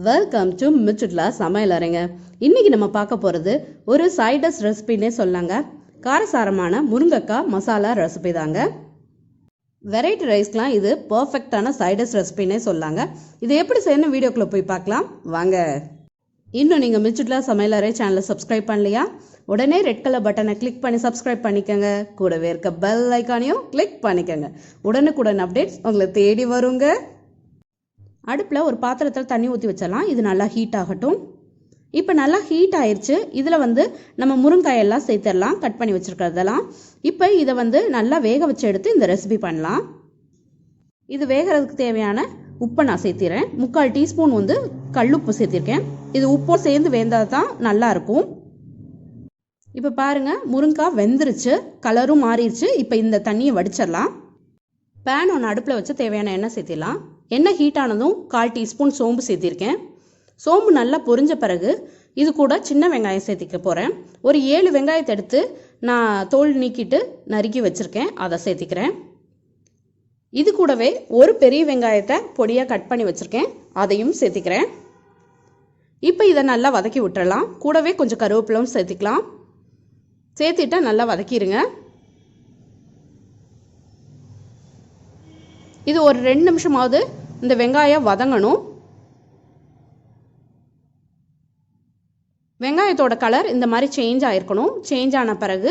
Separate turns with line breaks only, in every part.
Welcome to மிச்சுட்லா சமையலறைங்க. இன்னைக்கு நம்ம பார்க்க போகிறது ஒரு சைடஸ் ரெசிபின்னே சொல்லாங்க. காரசாரமான முருங்கைக்காய் மசாலா ரெசிபி தாங்க. வெரைட்டி ரைஸ்க்கெலாம் இது பர்ஃபெக்டான சைடஸ் ரெசிபின்னே சொல்லாங்க. இது எப்படி செய்யணும் வீடியோக்குள்ளே போய் பார்க்கலாம் வாங்க. இன்னும் நீங்கள் மிச்சுட்லா சமையலறை சேனலை சப்ஸ்கிரைப் பண்ணலையா? உடனே ரெட் கலர் பட்டனை கிளிக் பண்ணி சப்ஸ்கிரைப் பண்ணிக்கோங்க. கூடவே இருக்க பெல் ஐக்கானையும் கிளிக் பண்ணிக்கோங்க. உடனுக்குடன் அப்டேட்ஸ் உங்களை தேடி வருங்க. அடுப்பில் ஒரு பாத்திரத்தில் தண்ணி ஊற்றி வச்சிடலாம். இது நல்லா ஹீட் ஆகட்டும். இப்போ நல்லா ஹீட் ஆயிடுச்சு. இதில் நம்ம முருங்காயெல்லாம் சேர்த்துடலாம், கட் பண்ணி வச்சுருக்கிறதெல்லாம். இப்போ இதை நல்லா வேக வச்சு எடுத்து இந்த ரெசிபி பண்ணலாம். இது வேகிறதுக்கு தேவையான உப்பை நான் சேர்த்திறேன். 3/4 டீஸ்பூன் கல்லுப்பு சேர்த்திருக்கேன். இது உப்பும் சேர்ந்து வெந்தால் தான் நல்லாயிருக்கும். இப்போ பாருங்கள், முருங்காய் வெந்துருச்சு, கலரும் மாறிடுச்சு. இப்போ இந்த தண்ணியை வடிச்சிடலாம். பேன் ஒன்று அடுப்பில் வச்சு தேவையான எண்ணெய் சேர்த்திடலாம். எண்ணெய் ஹீட் ஆனதும் 1/4 டீஸ்பூன் சோம்பு சேர்த்திருக்கேன். சோம்பு நல்லா பொரிஞ்ச பிறகு இது கூட சின்ன வெங்காயம் சேர்த்திக்க போகிறேன். ஒரு 7 வெங்காயத்தை எடுத்து நான் தோல் நீக்கிட்டு நறுக்கி வச்சுருக்கேன், அதை சேர்த்திக்கிறேன். இது கூடவே ஒரு பெரிய வெங்காயத்தை பொடியாக கட் பண்ணி வச்சுருக்கேன், அதையும் சேர்த்திக்கிறேன். இப்போ இதை நல்லா வதக்கி விட்டுறலாம். கூடவே கொஞ்சம் கருவேப்பிலையும் சேர்த்திக்கலாம். சேர்த்திட்டா நல்லா வதக்கிடுங்க. இது ஒரு 2 நிமிஷமாவது இந்த வெங்காயம் வதங்கணும். வெங்காயத்தோட கலர் இந்த மாதிரி சேஞ்ச் ஆகிருக்கணும். சேஞ்ச் ஆன பிறகு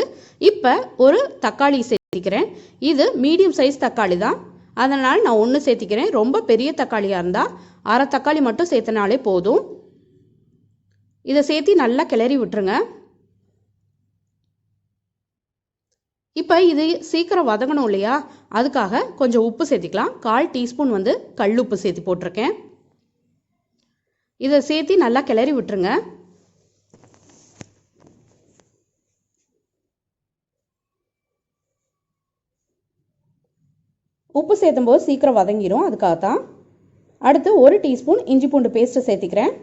இப்போ ஒரு தக்காளி சேர்த்திக்கிறேன். இது மீடியம் சைஸ் தக்காளி தான், அதனால் நான் 1 சேர்த்திக்கிறேன். ரொம்ப பெரிய தக்காளியாக இருந்தால் அரை தக்காளி மட்டும் சேர்த்தனாலே போதும். இதை சேர்த்து நல்லா கிளறி விட்டுருங்க. இப்போ இது சீக்கிரம் வதங்கணும் இல்லையா, அதுக்காக கொஞ்சம் உப்பு சேர்த்திக்கலாம். 1/4 டீஸ்பூன் கல்லுப்பு சேர்த்து போட்டிருக்கேன். இதை சேர்த்து நல்லா கிளறி விட்டுருங்க. உப்பு சேர்த்தும் போது சீக்கிரம் வதங்கிடும், அதுக்காகத்தான். அடுத்து 1 டீஸ்பூன் இஞ்சி பூண்டு பேஸ்ட்டு சேர்த்திக்கிறேன்.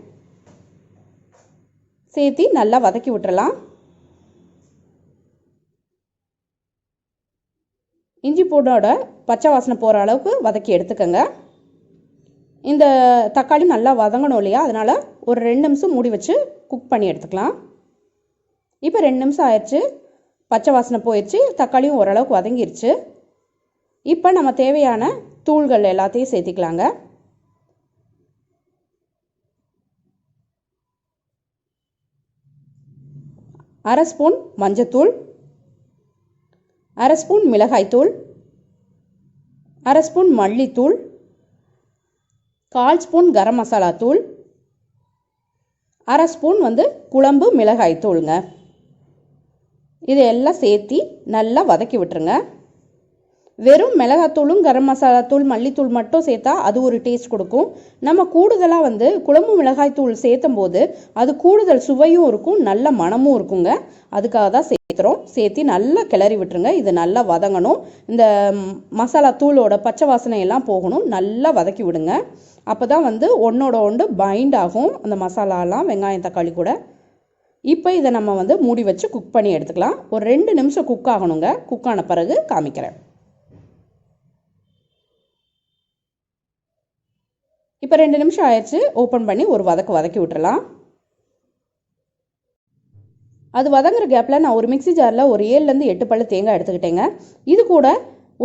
சேர்த்து நல்லா வதக்கி விட்டுறலாம். இஞ்சி பூண்டோட பச்சை வாசனை போகிற அளவுக்கு வதக்கி எடுத்துக்கோங்க. இந்த தக்காளி நல்லா வதங்கணும் இல்லையா, அதனால் ஒரு 2 நிமிஷம் மூடி வச்சு குக் பண்ணி எடுத்துக்கலாம். இப்போ 2 நிமிஷம் ஆயிடுச்சு, பச்சை வாசனை போயிடுச்சு, தக்காளியும் ஓரளவுக்கு வதங்கிருச்சு. இப்போ நம்ம தேவையான தூள்கள் எல்லாத்தையும் சேர்த்திக்கலாங்க. அரை ஸ்பூன் மஞ்சத்தூள், அரை ஸ்பூன் மிளகாய்த்தூள், அரை ஸ்பூன் மல்லித்தூள், 1/4 ஸ்பூன் கரம் மசாலா தூள், அரை ஸ்பூன் குழம்பு மிளகாய் தூளுங்க. இது எல்லாம் சேர்த்து நல்லா வதக்கி விட்டுருங்க. வெறும் மிளகாத்தூளும் கரம் மசாலா தூள் மல்லித்தூள் மட்டும் சேர்த்தா அது ஒரு டேஸ்ட் கொடுக்கும். நம்ம கூடுதலாக குழம்பு மிளகாய் தூள் சேர்த்தும் போது அது கூடுதல் சுவையும் இருக்கும், நல்ல மணமும் இருக்குங்க. அதுக்காக தான் சேர்த்துறோம். சேர்த்து நல்லா கிளறி விட்டுருங்க. இது நல்லா வதங்கணும். இந்த மசாலா தூளோட பச்சை வாசனை எல்லாம் போகணும். நல்லா வதக்கி விடுங்க. அப்போ தான் ஒன்றோட ஒன்று பைண்ட் ஆகும் அந்த மசாலாலாம், வெங்காயம் தக்காளி கூட. இப்போ இதை நம்ம மூடி வச்சு குக் பண்ணி எடுத்துக்கலாம். ஒரு 2 நிமிஷம் குக் ஆகணுங்க. குக் ஆன பிறகு காமிக்கிறேன். இப்போ 2 நிமிஷம் ஆயிடுச்சு. ஓப்பன் பண்ணி ஒரு வதக்கி விட்டுறலாம். அது வதங்குற கேப்பில் நான் ஒரு மிக்ஸி ஜாரில் ஒரு 7லேருந்து 8 பல்லு தேங்காய் எடுத்துக்கிட்டேங்க. இது கூட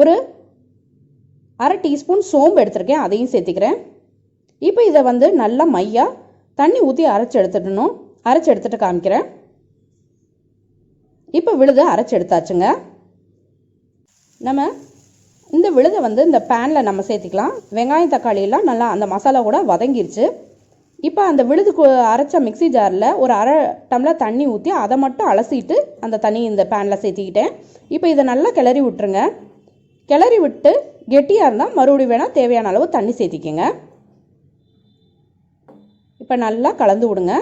ஒரு அரை டீஸ்பூன் சோம்பு எடுத்துருக்கேன், அதையும் சேர்த்திக்கிறேன். இப்போ இதை நல்லா மையாக தண்ணி ஊற்றி அரைச்சி எடுத்துடணும். அரைச்சி எடுத்துகிட்டு காமிக்கிறேன். இப்போ விழுதை அரைச்சி எடுத்தாச்சுங்க. நம்ம இந்த விழுதை இந்த பேனில் நம்ம சேர்த்திக்கலாம். வெங்காயம் தக்காளியெல்லாம் நல்லா அந்த மசாலா கூட வதங்கிருச்சு. இப்போ அந்த விழுது அரைச்ச மிக்ஸி ஜாரில் ஒரு அரை டம்ளர் தண்ணி ஊற்றி அதை மட்டும் அலசிட்டு அந்த தண்ணி இந்த பேனில் சேர்த்திக்கிட்டேன். இப்போ இதை நல்லா கிளறி விட்டுருங்க. கிளறி விட்டு கெட்டியாக இருந்தால் மறுபடியும் வேணால் தேவையான அளவு தண்ணி சேர்த்திக்கங்க. இப்போ நல்லா கலந்து விடுங்க.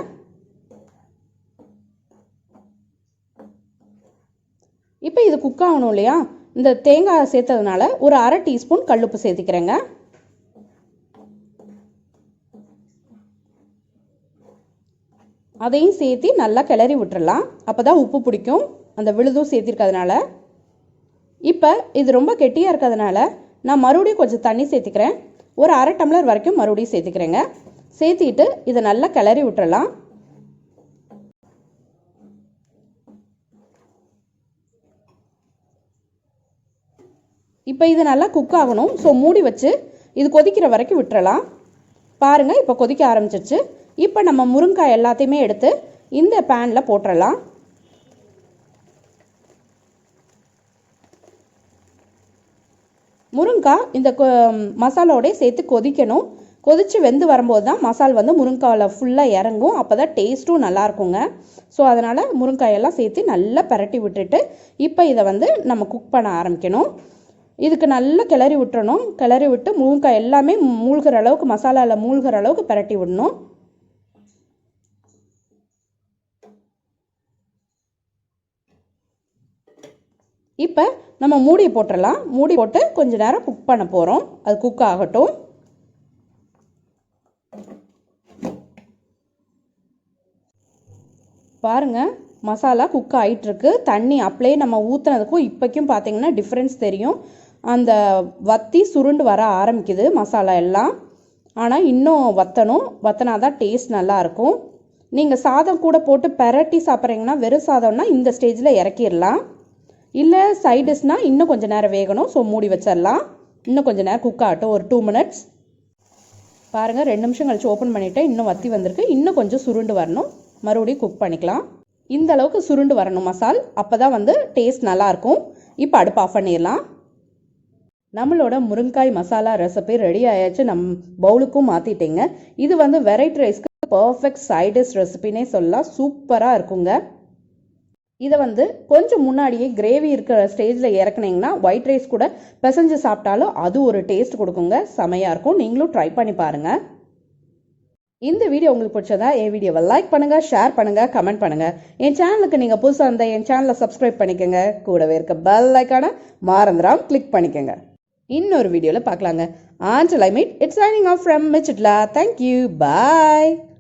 இப்போ இது குக் ஆகணும் இல்லையா, இந்த தேங்காய் சேர்த்ததுனால ஒரு அரை டீஸ்பூன் கல்லுப்பு சேர்த்திக்கிறேங்க. அதையும் சேர்த்து நல்லா கிளறி விட்டுறலாம். அப்போ தான் உப்பு பிடிக்கும், அந்த விழுதும் சேர்த்திருக்கிறதுனால. இப்போ இது ரொம்ப கெட்டியாக இருக்கிறதுனால நான் மறுபடியும் கொஞ்சம் தண்ணி சேர்த்திக்கிறேன். ஒரு அரை டம்ளர் வரைக்கும் மறுபடியும் சேர்த்துக்கிறேங்க. சேர்த்திட்டு இதை நல்லா கிளறி விட்டுறலாம். இப்போ இது நல்லா குக் ஆகணும். ஸோ மூடி வச்சு இது கொதிக்கிற வரைக்கும் விட்டுறலாம். பாருங்கள், இப்போ கொதிக்க ஆரம்பிச்சிருச்சு. இப்போ நம்ம முருங்கைக்காய் எல்லாத்தையுமே எடுத்து இந்த பேனில் போட்டுடலாம். முருங்கைக்காய் இந்த மசாலாவோடய சேர்த்து கொதிக்கணும். கொதித்து வெந்து வரும்போது தான் மசால் வந்து முருங்கைக்காயில் ஃபுல்லாக இறங்கும். அப்போ தான் டேஸ்ட்டும் நல்லாயிருக்குங்க. ஸோ அதனால் முருங்கைக்காயெல்லாம் சேர்த்து நல்லா பரட்டி விட்டுட்டு இப்போ இதை வந்து நம்ம குக் பண்ண ஆரம்பிக்கணும். இதுக்கு நல்லா கிளறி விட்டுறணும். கிளறி விட்டு முருங்கைக்காய் எல்லாமே மூழ்கிற அளவுக்கு, மசாலாவில் மூழ்கிற அளவுக்கு பரட்டி விடணும். இப்போ நம்ம மூடி போட்டுடலாம். மூடி போட்டு கொஞ்ச நேரம் குக் பண்ண போகிறோம். அது குக் ஆகட்டும். பாருங்கள், மசாலா குக் ஆகிட்டுருக்கு. தண்ணி அப்படியே நம்ம ஊற்றுனதுக்கும் இப்போக்கும் பார்த்தீங்கன்னா டிஃப்ரென்ஸ் தெரியும். அந்த வத்தி சுருண்டு வர ஆரம்பிக்குது மசாலா எல்லாம். ஆனால் இன்னும் வத்தினா தான் டேஸ்ட் நல்லாயிருக்கும். நீங்கள் சாதம் கூட போட்டு பரட்டி சாப்பிட்றீங்கன்னா, வெறும் சாதம்னா இந்த ஸ்டேஜில் இறக்கிடலாம். இல்லை சைடிஷ்னால் இன்னும் கொஞ்சம் நேரம் வேகணும். ஸோ மூடி வச்சிடலாம். இன்னும் கொஞ்சம் நேரம் குக் ஆகட்டும், ஒரு 2 மினிட்ஸ். பாருங்கள், 2 நிமிஷம் கழிச்சு ஓப்பன் பண்ணிவிட்டேன். இன்னும் வத்தி வந்திருக்கு. இன்னும் கொஞ்சம் சுருண்டு வரணும். மறுபடியும் குக் பண்ணிக்கலாம். இந்த அளவுக்கு சுருண்டு வரணும் மசால். அப்போ தான் வந்து டேஸ்ட் நல்லாயிருக்கும். இப்போ அடுப்பு ஆஃப் பண்ணிடலாம். நம்மளோட முருங்கைக்காய் மசாலா ரெசிபி ரெடி ஆயாச்சு. பவுலுக்கும் மாற்றிட்டேங்க. இது வந்து வெரைட்டி ரைஸ்க்கு பர்ஃபெக்ட் சைடிஷ் ரெசிபினே சொல்லலாம். சூப்பராக இருக்குங்க. இதை வந்து கொஞ்சம் முன்னாடியே கிரேவி இருக்கிற ஸ்டேஜில் இறக்குனீங்கன்னா ஒயிட் ரைஸ் கூட பிசைஞ்சு சாப்பிட்டாலும் அது ஒரு டேஸ்ட் கொடுக்குங்க. செமையாக இருக்கும். நீங்களும் ட்ரை பண்ணி பாருங்கள். இந்த வீடியோ உங்களுக்கு பிடிச்சதா என் வீடியோவை லைக் பண்ணுங்கள், ஷேர் பண்ணுங்கள், கமெண்ட் பண்ணுங்கள். என் சேனலுக்கு நீங்கள் புதுசாக இருந்தால் என் சேனலை சப்ஸ்கிரைப் பண்ணிக்கோங்க. கூடவே இருக்க பெல் ஐக்கானை மறந்துடாம கிளிக் பண்ணிக்கோங்க. இன்னொரு வீடியோவில் பார்க்கலாங்க. Until I meet, it's signing off from Michutla. Thank you. Bye.